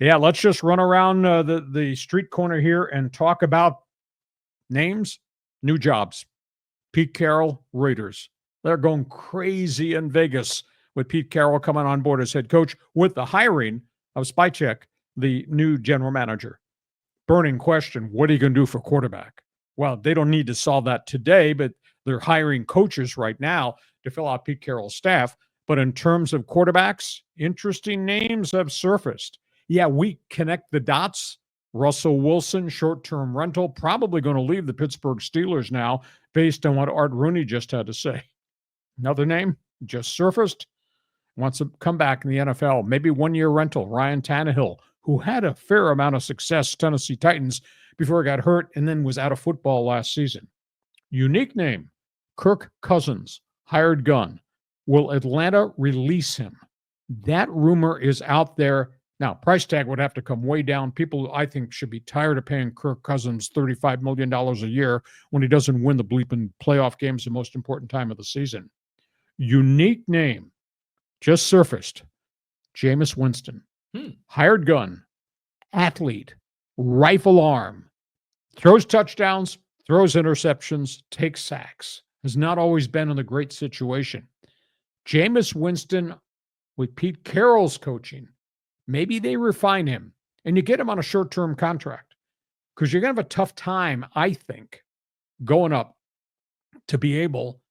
Yeah, let's just run around the street corner here and talk about names, new jobs. Pete Carroll, Raiders. They're going crazy in Vegas with Pete Carroll coming on board as head coach with the hiring of Spycheck, the new general manager. Burning question, what are you going to do for quarterback? Well, they don't need to solve that today, but they're hiring coaches right now to fill out Pete Carroll's staff. But in terms of quarterbacks, interesting names have surfaced. Yeah, we connect the dots. Russell Wilson, short-term rental, probably going to leave the Pittsburgh Steelers now based on what Art Rooney just had to say. Another name just surfaced, wants to come back in the NFL, maybe one-year rental, Ryan Tannehill, who had a fair amount of success, Tennessee Titans, before he got hurt and then was out of football last season. Unique name, Kirk Cousins, hired gun. Will Atlanta release him? That rumor is out there. Now, price tag would have to come way down. People, I think, should be tired of paying Kirk Cousins $35 million a year when he doesn't win the bleeping playoff games, the most important time of the season. Unique name, just surfaced. Jameis Winston. Hired gun, athlete, rifle arm, throws touchdowns, throws interceptions, takes sacks. Has not always been in a great situation. Jameis Winston with Pete Carroll's coaching, maybe they refine him and you get him on a short-term contract because you're going to have a tough time, I think, going up to be able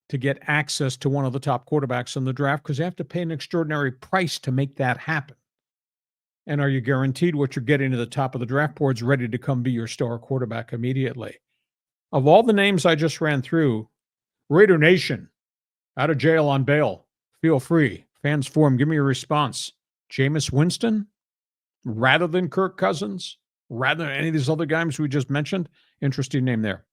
to get access to one of the top quarterbacks in the draft because you have to pay an extraordinary price to make that happen. And are you guaranteed what you're getting to the top of the draft boards ready to come be your star quarterback immediately? Of all the names I just ran through, Raider Nation, out of jail on bail, feel free. Fans forum, give me a response. Jameis Winston, rather than Kirk Cousins, rather than any of these other guys we just mentioned. Interesting name there.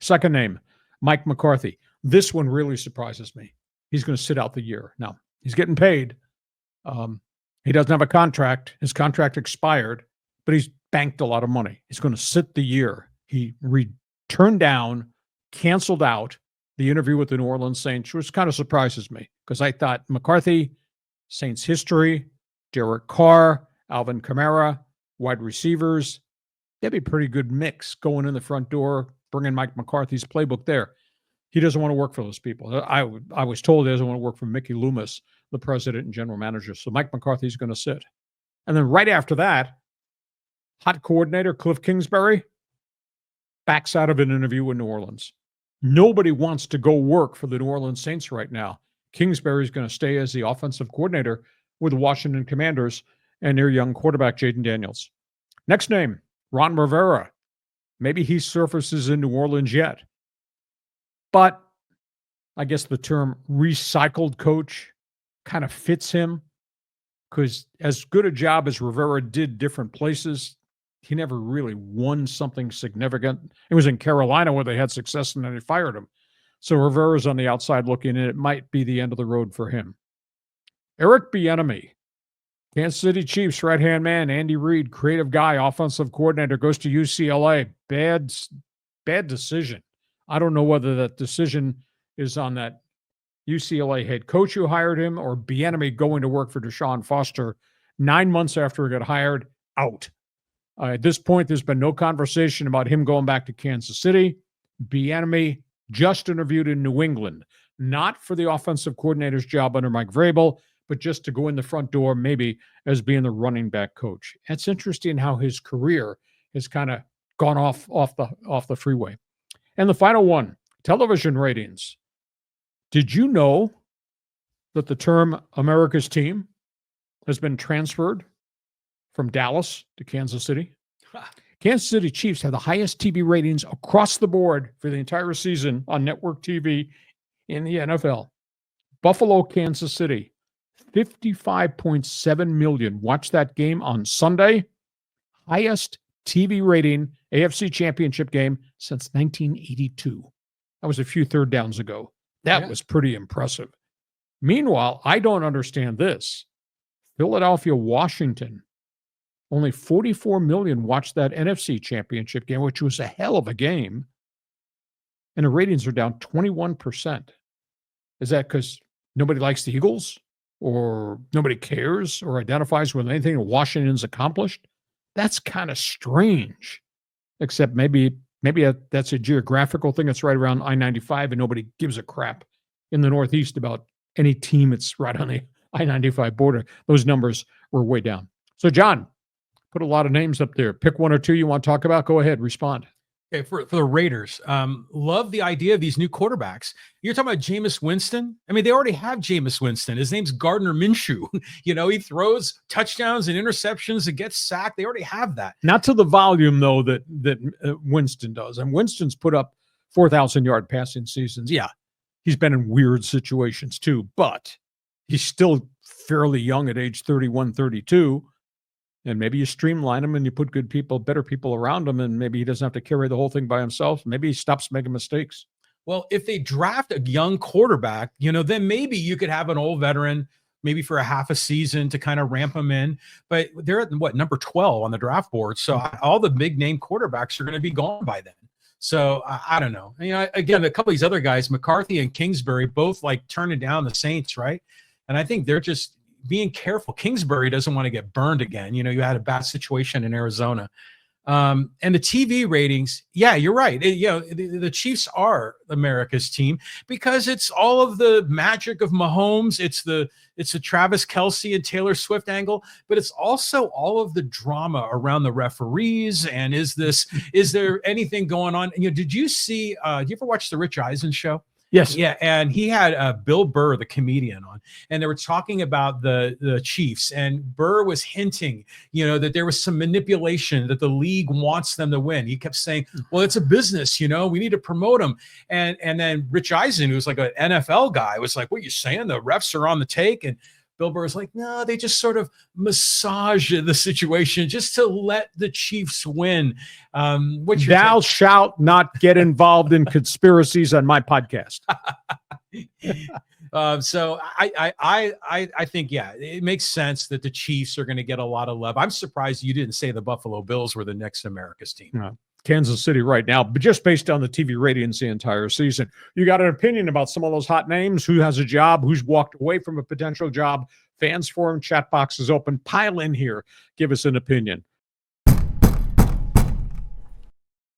Second name, Mike McCarthy. This one really surprises me. He's going to sit out the year. Now, he's getting paid. He doesn't have a contract. His contract expired, but he's banked a lot of money. He's going to sit the year. He turned down, canceled out the interview with the New Orleans Saints, which kind of surprises me because I thought McCarthy, Saints history, Derek Carr, Alvin Kamara, wide receivers, that'd be a pretty good mix going in the front door, bringing Mike McCarthy's playbook there. He doesn't want to work for those people. I was told he doesn't want to work for Mickey Loomis, the president and general manager. So Mike McCarthy's going to sit. And then right after that, hot coordinator Kliff Kingsbury backs out of an interview in New Orleans. Nobody wants to go work for the New Orleans Saints right now. Kingsbury's going to stay as the offensive coordinator with the Washington Commanders and their young quarterback, Jaden Daniels. Next name, Ron Rivera. Maybe he surfaces in New Orleans yet. But I guess the term recycled coach kind of fits him because as good a job as Rivera did different places, he never really won something significant. It was in Carolina where they had success and then they fired him. So Rivera's on the outside looking, and it might be the end of the road for him. Eric Bieniemy, Kansas City Chiefs right-hand man, Andy Reid, creative guy, offensive coordinator, goes to UCLA. Bad decision. I don't know whether that decision is on that UCLA head coach who hired him or Bieniemy going to work for Deshaun Foster 9 months after he got hired, out. At this point, there's been no conversation about him going back to Kansas City. Bieniemy just interviewed in New England, not for the offensive coordinator's job under Mike Vrabel, but just to go in the front door, maybe as being the running back coach. It's interesting how his career has kind of gone off the freeway. And the final one, television ratings. Did you know that the term America's team has been transferred from Dallas to Kansas City? Kansas City Chiefs have the highest TV ratings across the board for the entire season on network TV in the NFL. Buffalo, Kansas City, 55.7 million. Watch that game on Sunday. Highest TV rating AFC Championship game since 1982. That was a few third downs ago. That was pretty impressive. Meanwhile, I don't understand this. Philadelphia, Washington, only 44 million watched that NFC Championship game, which was a hell of a game. And the ratings are down 21%. Is that because nobody likes the Eagles? or nobody cares or identifies with anything Washington's accomplished. That's kind of strange, except maybe that's a geographical thing. It's right around I-95 and nobody gives a crap in the Northeast about any team that's right on the I-95 border. Those numbers were way down. So, John, put a lot of names up there. Pick one or two you want to talk about. Go ahead, respond. Okay, for the Raiders, love the idea of these new quarterbacks. You're talking about Jameis Winston. I mean, they already have Jameis Winston. His name's Gardner Minshew. He throws touchdowns and interceptions and gets sacked. They already have that. Not to the volume, though, that Winston does. And Winston's put up 4,000-yard passing seasons. Yeah, he's been in weird situations, too. But he's still fairly young at age 31, 32. And maybe you streamline him and you put good people, better people around him, and maybe he doesn't have to carry the whole thing by himself. Maybe he stops making mistakes. Well, if they draft a young quarterback, then maybe you could have an old veteran, maybe for a half a season to kind of ramp him in. But they're at number 12 on the draft board. So all the big name quarterbacks are going to be gone by then. So I don't know. Again, a couple of these other guys, McCarthy and Kingsbury, both turning down the Saints, right? And I think they're just being careful. Kingsbury doesn't want to get burned again. You had a bad situation in Arizona. And the TV ratings, yeah, you're right. The Chiefs are America's team because it's all of the magic of Mahomes. It's the Travis Kelce and Taylor Swift angle, but it's also all of the drama around the referees. And is there anything going on? Did you see, did you ever watch the Rich Eisen show? Yes. Yeah, and he had Bill Burr, the comedian, on, and they were talking about the Chiefs, and Burr was hinting, that there was some manipulation, that the league wants them to win. He kept saying, well, it's a business, we need to promote them. And then Rich Eisen, who's like an NFL guy, was like, what are you saying? The refs are on the take? And Bill Burr's like, no, they just sort of massage the situation just to let the Chiefs win. Thou shalt not get involved in conspiracies on my podcast. So I think, yeah, it makes sense that the Chiefs are going to get a lot of love. I'm surprised you didn't say the Buffalo Bills were the next America's team. Kansas City right now, but just based on the TV ratings the entire season. You got an opinion about some of those hot names? Who has a job? Who's walked away from a potential job? Fans Forum chat box is open. Pile in here. Give us an opinion.